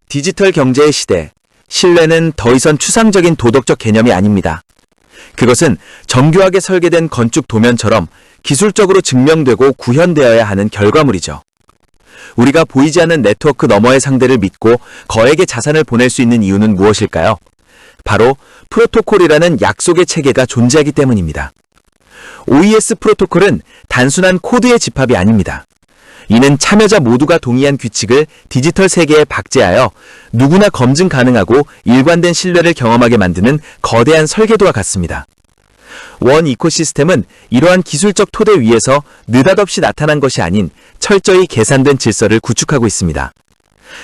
디지털 경제의 시대, 신뢰는 더 이상 추상적인 도덕적 개념이 아닙니다. 그것은 정교하게 설계된 건축 도면처럼 기술적으로 증명되고 구현되어야 하는 결과물이죠. 우리가 보이지 않는 네트워크 너머의 상대를 믿고 거액의 자산을 보낼 수 있는 이유는 무엇일까요? 바로 프로토콜이라는 약속의 체계가 존재하기 때문입니다. OES 프로토콜은 단순한 코드의 집합이 아닙니다. 이는 참여자 모두가 동의한 규칙을 디지털 세계에 박제하여 누구나 검증 가능하고 일관된 신뢰를 경험하게 만드는 거대한 설계도와 같습니다. 원 이코시스템은 이러한 기술적 토대 위에서 느닷없이 나타난 것이 아닌 철저히 계산된 질서를 구축하고 있습니다.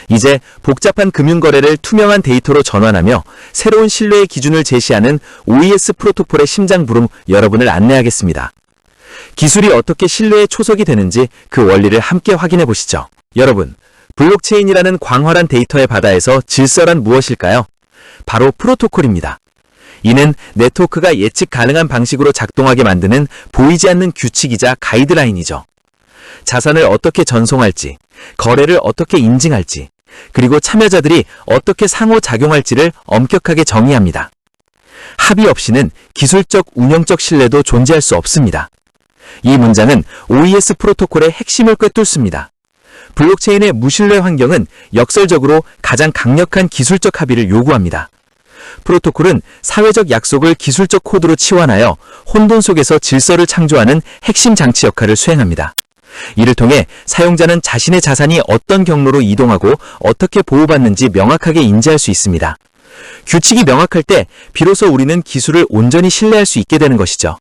이제 복잡한 금융거래를 투명한 데이터로 전환하며 새로운 신뢰의 기준을 제시하는 OES 프로토콜의 심장부름 여러분을 안내하겠습니다. 기술이 어떻게 신뢰의 초석이 되는지 그 원리를 함께 확인해 보시죠. 여러분, 블록체인이라는 광활한 데이터의 바다에서 질서란 무엇일까요? 바로 프로토콜입니다. 이는 네트워크가 예측 가능한 방식으로 작동하게 만드는 보이지 않는 규칙이자 가이드라인이죠. 자산을 어떻게 전송할지, 거래를 어떻게 인증할지, 그리고 참여자들이 어떻게 상호작용할지를 엄격하게 정의합니다. 합의 없이는 기술적, 운영적 신뢰도 존재할 수 없습니다. 이 문장은 OES 프로토콜의 핵심을 꿰뚫습니다. 블록체인의 무신뢰 환경은 역설적으로 가장 강력한 기술적 합의를 요구합니다. 프로토콜은 사회적 약속을 기술적 코드로 치환하여 혼돈 속에서 질서를 창조하는 핵심 장치 역할을 수행합니다. 이를 통해 사용자는 자신의 자산이 어떤 경로로 이동하고 어떻게 보호받는지 명확하게 인지할 수 있습니다. 규칙이 명확할 때 비로소 우리는 기술을 온전히 신뢰할 수 있게 되는 것이죠.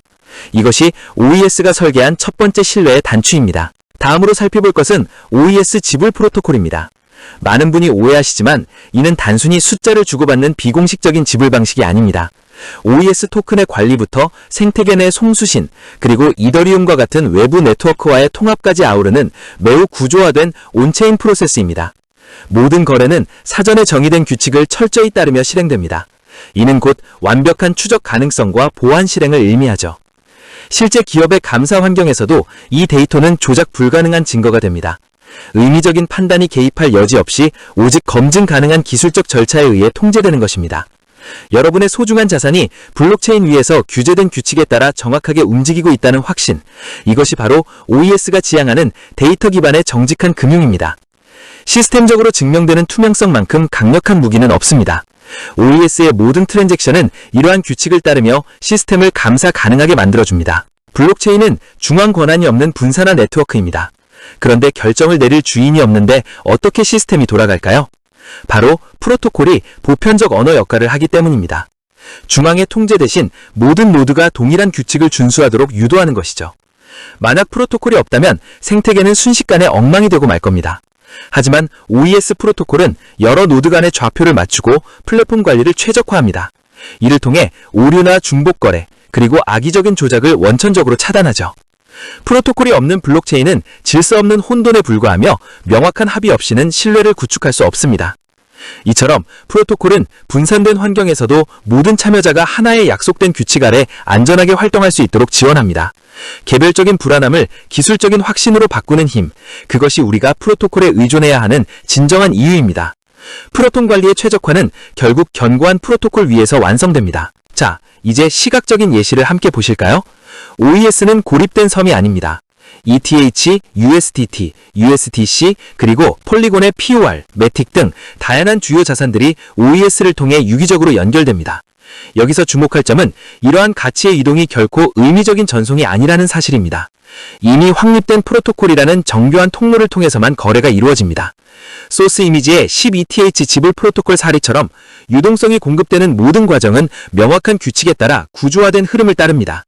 이것이 OES가 설계한 첫 번째 신뢰의 단추입니다. 다음으로 살펴볼 것은 OES 지불 프로토콜입니다. 많은 분이 오해하시지만 이는 단순히 숫자를 주고받는 비공식적인 지불 방식이 아닙니다. OES 토큰의 관리부터 생태계 내 송수신, 그리고 이더리움과 같은 외부 네트워크와의 통합까지 아우르는 매우 구조화된 온체인 프로세스입니다. 모든 거래는 사전에 정의된 규칙을 철저히 따르며 실행됩니다. 이는 곧 완벽한 추적 가능성과 보안 실행을 의미하죠. 실제 기업의 감사 환경에서도 이 데이터는 조작 불가능한 증거가 됩니다. 의미적인 판단이 개입할 여지 없이 오직 검증 가능한 기술적 절차에 의해 통제되는 것입니다. 여러분의 소중한 자산이 블록체인 위에서 규제된 규칙에 따라 정확하게 움직이고 있다는 확신, 이것이 바로 OES가 지향하는 데이터 기반의 정직한 금융입니다. 시스템적으로 증명되는 투명성만큼 강력한 무기는 없습니다. OES의 모든 트랜잭션은 이러한 규칙을 따르며 시스템을 감사 가능하게 만들어줍니다. 블록체인은 중앙 권한이 없는 분산화 네트워크입니다. 그런데 결정을 내릴 주인이 없는데 어떻게 시스템이 돌아갈까요? 바로 프로토콜이 보편적 언어 역할을 하기 때문입니다. 중앙의 통제 대신 모든 노드가 동일한 규칙을 준수하도록 유도하는 것이죠. 만약 프로토콜이 없다면 생태계는 순식간에 엉망이 되고 말 겁니다. 하지만 OES 프로토콜은 여러 노드 간의 좌표를 맞추고 플랫폼 관리를 최적화합니다. 이를 통해 오류나 중복 거래, 그리고 악의적인 조작을 원천적으로 차단하죠. 프로토콜이 없는 블록체인은 질서 없는 혼돈에 불과하며 명확한 합의 없이는 신뢰를 구축할 수 없습니다. 이처럼 프로토콜은 분산된 환경에서도 모든 참여자가 하나의 약속된 규칙 아래 안전하게 활동할 수 있도록 지원합니다. 개별적인 불안함을 기술적인 확신으로 바꾸는 힘, 그것이 우리가 프로토콜에 의존해야 하는 진정한 이유입니다. 프로톤 관리의 최적화는 결국 견고한 프로토콜 위에서 완성됩니다. 자, 이제 시각적인 예시를 함께 보실까요? OES는 고립된 섬이 아닙니다. ETH, USDT, USDC, 그리고 폴리곤의 POR, 매틱 등 다양한 주요 자산들이 OES를 통해 유기적으로 연결됩니다. 여기서 주목할 점은 이러한 가치의 이동이 결코 의미적인 전송이 아니라는 사실입니다. 이미 확립된 프로토콜이라는 정교한 통로를 통해서만 거래가 이루어집니다. 소스 이미지의 10ETH 지불 프로토콜 사례처럼 유동성이 공급되는 모든 과정은 명확한 규칙에 따라 구조화된 흐름을 따릅니다.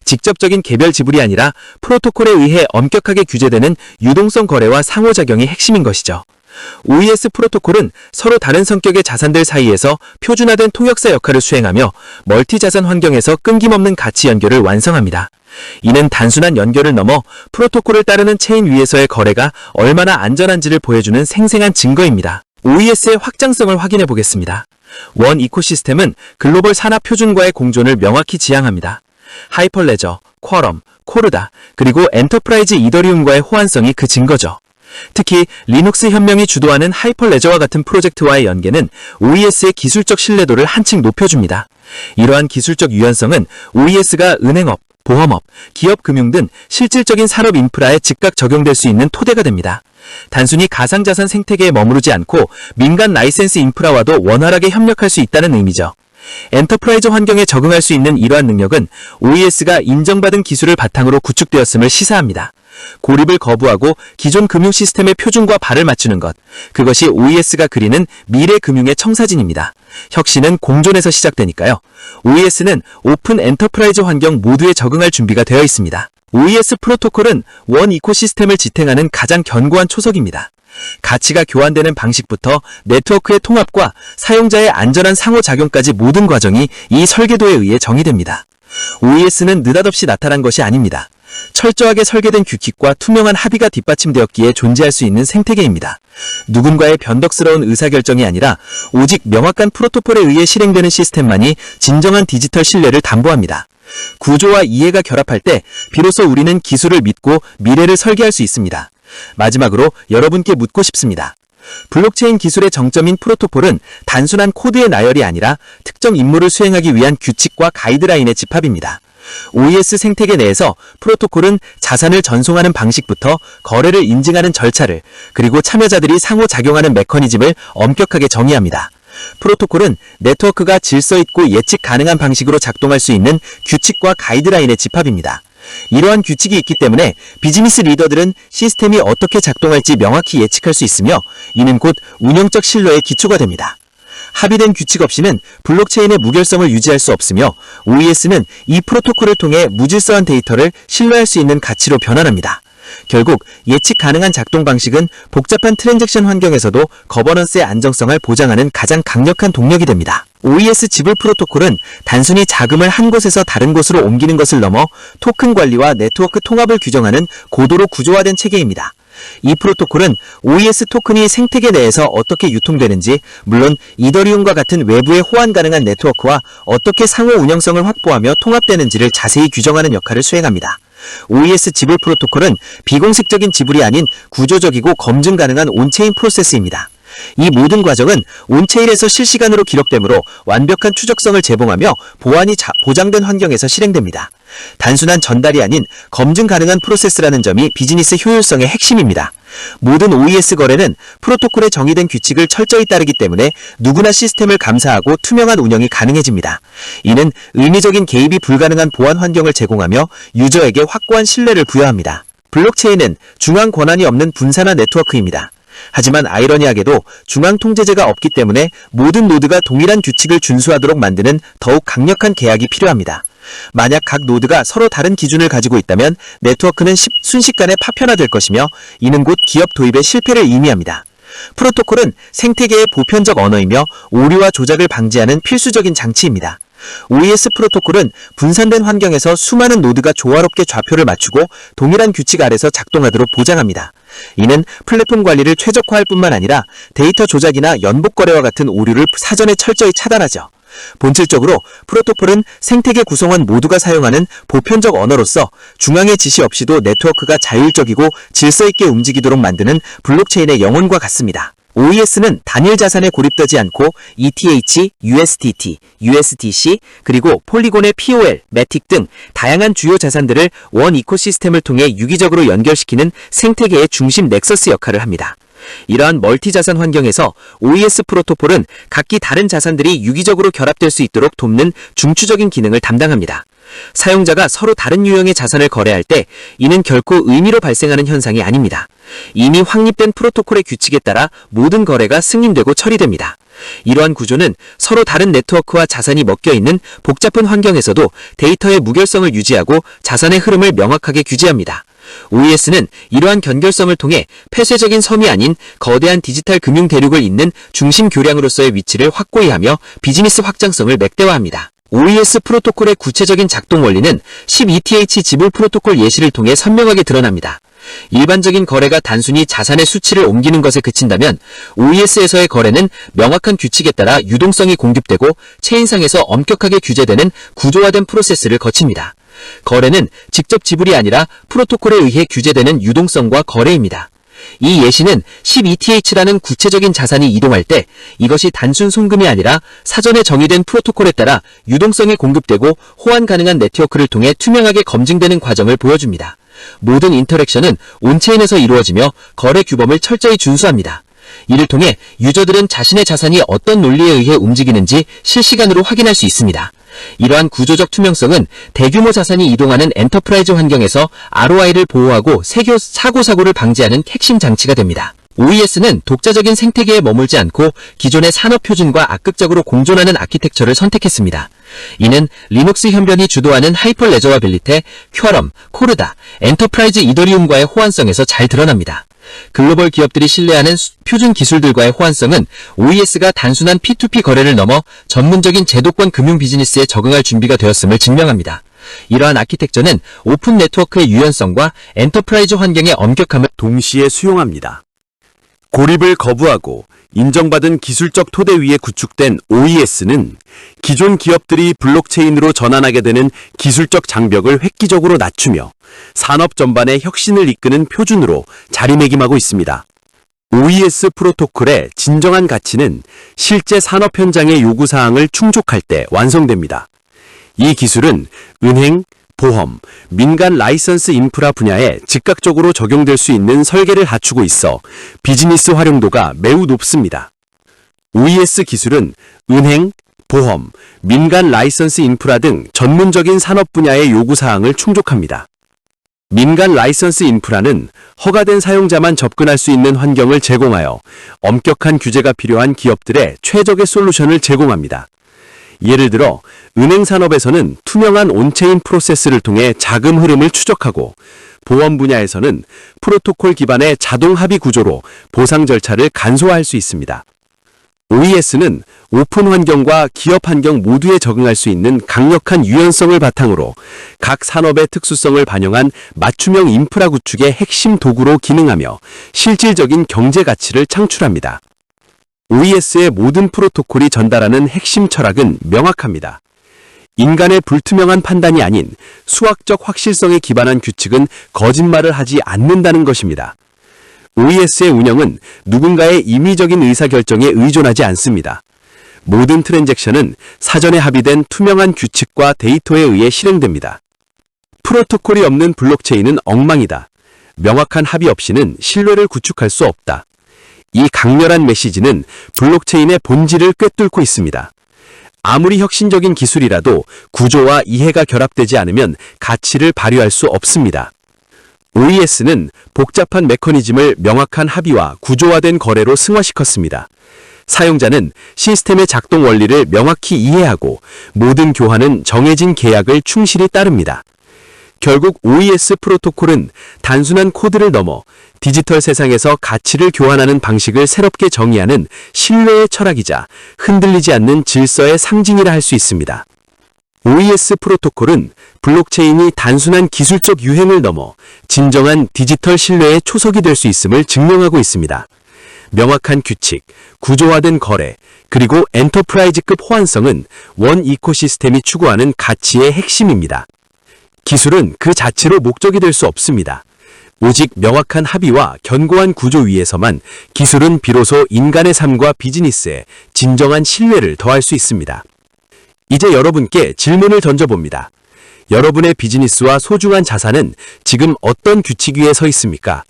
직접적인 개별 지불이 아니라 프로토콜에 의해 엄격하게 규제되는 유동성 거래와 상호작용이 핵심인 것이죠. OES 프로토콜은 서로 다른 성격의 자산들 사이에서 표준화된 통역사 역할을 수행하며 멀티 자산 환경에서 끊김없는 가치 연결을 완성합니다. 이는 단순한 연결을 넘어 프로토콜을 따르는 체인 위에서의 거래가 얼마나 안전한지를 보여주는 생생한 증거입니다. OES의 확장성을 확인해 보겠습니다. 원 이코시스템은 글로벌 산하 표준과의 공존을 명확히 지향합니다. 하이퍼레저, 쿼럼, 코르다, 그리고 엔터프라이즈 이더리움과의 호환성이 그 증거죠. 특히 리눅스 현명이 주도하는 하이퍼레저와 같은 프로젝트와의 연계는 OES의 기술적 신뢰도를 한층 높여줍니다. 이러한 기술적 유연성은 OES가 은행업, 보험업, 기업 금융 등 실질적인 산업 인프라에 즉각 적용될 수 있는 토대가 됩니다. 단순히 가상자산 생태계에 머무르지 않고 민간 라이센스 인프라와도 원활하게 협력할 수 있다는 의미죠. 엔터프라이즈 환경에 적응할 수 있는 이러한 능력은 OES가 인정받은 기술을 바탕으로 구축되었음을 시사합니다. 고립을 거부하고 기존 금융 시스템의 표준과 발을 맞추는 것, 그것이 OES가 그리는 미래 금융의 청사진입니다. 혁신은 공존에서 시작되니까요. OES는 오픈 엔터프라이즈 환경 모두에 적응할 준비가 되어 있습니다. OES 프로토콜은 원 이코시스템을 지탱하는 가장 견고한 초석입니다. 가치가 교환되는 방식부터 네트워크의 통합과 사용자의 안전한 상호작용까지 모든 과정이 이 설계도에 의해 정의됩니다. OES는 느닷없이 나타난 것이 아닙니다. 철저하게 설계된 규칙과 투명한 합의가 뒷받침되었기에 존재할 수 있는 생태계입니다. 누군가의 변덕스러운 의사결정이 아니라 오직 명확한 프로토콜에 의해 실행되는 시스템만이 진정한 디지털 신뢰를 담보합니다. 구조와 이해가 결합할 때 비로소 우리는 기술을 믿고 미래를 설계할 수 있습니다. 마지막으로 여러분께 묻고 싶습니다. 블록체인 기술의 정점인 프로토콜은 단순한 코드의 나열이 아니라 특정 임무를 수행하기 위한 규칙과 가이드라인의 집합입니다. OES 생태계 내에서 프로토콜은 자산을 전송하는 방식부터 거래를 인증하는 절차를, 그리고 참여자들이 상호작용하는 메커니즘을 엄격하게 정의합니다. 프로토콜은 네트워크가 질서 있고 예측 가능한 방식으로 작동할 수 있는 규칙과 가이드라인의 집합입니다. 이러한 규칙이 있기 때문에 비즈니스 리더들은 시스템이 어떻게 작동할지 명확히 예측할 수 있으며, 이는 곧 운영적 신뢰의 기초가 됩니다. 합의된 규칙 없이는 블록체인의 무결성을 유지할 수 없으며, OES는 이 프로토콜을 통해 무질서한 데이터를 신뢰할 수 있는 가치로 변환합니다. 결국 예측 가능한 작동 방식은 복잡한 트랜잭션 환경에서도 거버넌스의 안정성을 보장하는 가장 강력한 동력이 됩니다. OES 지불 프로토콜은 단순히 자금을 한 곳에서 다른 곳으로 옮기는 것을 넘어 토큰 관리와 네트워크 통합을 규정하는 고도로 구조화된 체계입니다. 이 프로토콜은 OES 토큰이 생태계 내에서 어떻게 유통되는지, 물론 이더리움과 같은 외부에 호환 가능한 네트워크와 어떻게 상호 운영성을 확보하며 통합되는지를 자세히 규정하는 역할을 수행합니다. OES 지불 프로토콜은 비공식적인 지불이 아닌 구조적이고 검증 가능한 온체인 프로세스입니다. 이 모든 과정은 온체인에서 실시간으로 기록되므로 완벽한 추적성을 제공하며 보안이 보장된 환경에서 실행됩니다. 단순한 전달이 아닌 검증 가능한 프로세스라는 점이 비즈니스 효율성의 핵심입니다. 모든 OES 거래는 프로토콜에 정의된 규칙을 철저히 따르기 때문에 누구나 시스템을 감사하고 투명한 운영이 가능해집니다. 이는 의미적인 개입이 불가능한 보안 환경을 제공하며 유저에게 확고한 신뢰를 부여합니다. 블록체인은 중앙 권한이 없는 분산화 네트워크입니다. 하지만 아이러니하게도 중앙 통제제가 없기 때문에 모든 노드가 동일한 규칙을 준수하도록 만드는 더욱 강력한 계약이 필요합니다. 만약 각 노드가 서로 다른 기준을 가지고 있다면 네트워크는 순식간에 파편화될 것이며, 이는 곧 기업 도입의 실패를 의미합니다. 프로토콜은 생태계의 보편적 언어이며 오류와 조작을 방지하는 필수적인 장치입니다. OES 프로토콜은 분산된 환경에서 수많은 노드가 조화롭게 좌표를 맞추고 동일한 규칙 아래서 작동하도록 보장합니다. 이는 플랫폼 관리를 최적화할 뿐만 아니라 데이터 조작이나 연복 거래와 같은 오류를 사전에 철저히 차단하죠. 본질적으로 프로토콜은 생태계 구성원 모두가 사용하는 보편적 언어로서 중앙의 지시 없이도 네트워크가 자율적이고 질서 있게 움직이도록 만드는 블록체인의 영혼과 같습니다. OES는 단일 자산에 고립되지 않고 ETH, USDT, USDC, 그리고 폴리곤의 POL, 매틱 등 다양한 주요 자산들을 원 이코시스템을 통해 유기적으로 연결시키는 생태계의 중심 넥서스 역할을 합니다. 이러한 멀티 자산 환경에서 OES 프로토콜은 각기 다른 자산들이 유기적으로 결합될 수 있도록 돕는 중추적인 기능을 담당합니다. 사용자가 서로 다른 유형의 자산을 거래할 때 이는 결코 의미로 발생하는 현상이 아닙니다. 이미 확립된 프로토콜의 규칙에 따라 모든 거래가 승인되고 처리됩니다. 이러한 구조는 서로 다른 네트워크와 자산이 먹혀있는 복잡한 환경에서도 데이터의 무결성을 유지하고 자산의 흐름을 명확하게 규제합니다. OES는 이러한 견결성을 통해 폐쇄적인 섬이 아닌 거대한 디지털 금융 대륙을 잇는 중심 교량으로서의 위치를 확고히 하며 비즈니스 확장성을 맥대화합니다. OES 프로토콜의 구체적인 작동 원리는 10ETH 지불 프로토콜 예시를 통해 선명하게 드러납니다. 일반적인 거래가 단순히 자산의 수치를 옮기는 것에 그친다면 OES에서의 거래는 명확한 규칙에 따라 유동성이 공급되고 체인상에서 엄격하게 규제되는 구조화된 프로세스를 거칩니다. 거래는 직접 지불이 아니라 프로토콜에 의해 규제되는 유동성과 거래입니다. 이 예시는 12TH라는 구체적인 자산이 이동할 때 이것이 단순 송금이 아니라 사전에 정의된 프로토콜에 따라 유동성이 공급되고 호환 가능한 네트워크를 통해 투명하게 검증되는 과정을 보여줍니다. 모든 인터랙션은 온체인에서 이루어지며 거래 규범을 철저히 준수합니다. 이를 통해 유저들은 자신의 자산이 어떤 논리에 의해 움직이는지 실시간으로 확인할 수 있습니다. 이러한 구조적 투명성은 대규모 자산이 이동하는 엔터프라이즈 환경에서 ROI를 보호하고 사고를 방지하는 핵심 장치가 됩니다. OES는 독자적인 생태계에 머물지 않고 기존의 산업 표준과 악극적으로 공존하는 아키텍처를 선택했습니다. 이는 리눅스 현변이 주도하는 하이퍼레저와빌리티, 쿼럼, 코르다, 엔터프라이즈 이더리움과의 호환성에서 잘 드러납니다. 글로벌 기업들이 신뢰하는 표준 기술들과의 호환성은 OES가 단순한 P2P 거래를 넘어 전문적인 제도권 금융 비즈니스에 적응할 준비가 되었음을 증명합니다. 이러한 아키텍처는 오픈 네트워크의 유연성과 엔터프라이즈 환경의 엄격함을 동시에 수용합니다. 고립을 거부하고 인정받은 기술적 토대 위에 구축된 OES는 기존 기업들이 블록체인으로 전환하게 되는 기술적 장벽을 획기적으로 낮추며 산업 전반의 혁신을 이끄는 표준으로 자리매김하고 있습니다. OES 프로토콜의 진정한 가치는 실제 산업 현장의 요구사항을 충족할 때 완성됩니다. 이 기술은 은행, 보험, 민간 라이선스 인프라 분야에 즉각적으로 적용될 수 있는 설계를 갖추고 있어 비즈니스 활용도가 매우 높습니다. OES 기술은 은행, 보험, 민간 라이선스 인프라 등 전문적인 산업 분야의 요구사항을 충족합니다. 민간 라이선스 인프라는 허가된 사용자만 접근할 수 있는 환경을 제공하여 엄격한 규제가 필요한 기업들의 최적의 솔루션을 제공합니다. 예를 들어 은행 산업에서는 투명한 온체인 프로세스를 통해 자금 흐름을 추적하고 보험 분야에서는 프로토콜 기반의 자동 합의 구조로 보상 절차를 간소화할 수 있습니다. OES는 오픈 환경과 기업 환경 모두에 적응할 수 있는 강력한 유연성을 바탕으로 각 산업의 특수성을 반영한 맞춤형 인프라 구축의 핵심 도구로 기능하며 실질적인 경제 가치를 창출합니다. OES의 모든 프로토콜이 전달하는 핵심 철학은 명확합니다. 인간의 불투명한 판단이 아닌 수학적 확실성에 기반한 규칙은 거짓말을 하지 않는다는 것입니다. OES의 운영은 누군가의 임의적인 의사결정에 의존하지 않습니다. 모든 트랜잭션은 사전에 합의된 투명한 규칙과 데이터에 의해 실행됩니다. 프로토콜이 없는 블록체인은 엉망이다. 명확한 합의 없이는 신뢰를 구축할 수 없다. 이 강렬한 메시지는 블록체인의 본질을 꿰뚫고 있습니다. 아무리 혁신적인 기술이라도 구조와 이해가 결합되지 않으면 가치를 발휘할 수 없습니다. OES는 복잡한 메커니즘을 명확한 합의와 구조화된 거래로 승화시켰습니다. 사용자는 시스템의 작동 원리를 명확히 이해하고 모든 교환은 정해진 계약을 충실히 따릅니다. 결국 OES 프로토콜은 단순한 코드를 넘어 디지털 세상에서 가치를 교환하는 방식을 새롭게 정의하는 신뢰의 철학이자 흔들리지 않는 질서의 상징이라 할 수 있습니다. OES 프로토콜은 블록체인이 단순한 기술적 유행을 넘어 진정한 디지털 신뢰의 초석이 될 수 있음을 증명하고 있습니다. 명확한 규칙, 구조화된 거래, 그리고 엔터프라이즈급 호환성은 원 이코시스템이 추구하는 가치의 핵심입니다. 기술은 그 자체로 목적이 될 수 없습니다. 오직 명확한 합의와 견고한 구조 위에서만 기술은 비로소 인간의 삶과 비즈니스에 진정한 신뢰를 더할 수 있습니다. 이제 여러분께 질문을 던져봅니다. 여러분의 비즈니스와 소중한 자산은 지금 어떤 규칙 위에 서 있습니까?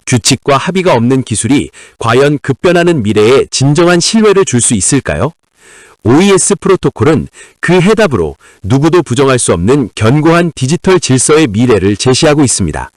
규칙과 합의가 없는 기술이 과연 급변하는 미래에 진정한 신뢰를 줄 수 있을까요? OES 프로토콜은 그 해답으로 누구도 부정할 수 없는 견고한 디지털 질서의 미래를 제시하고 있습니다.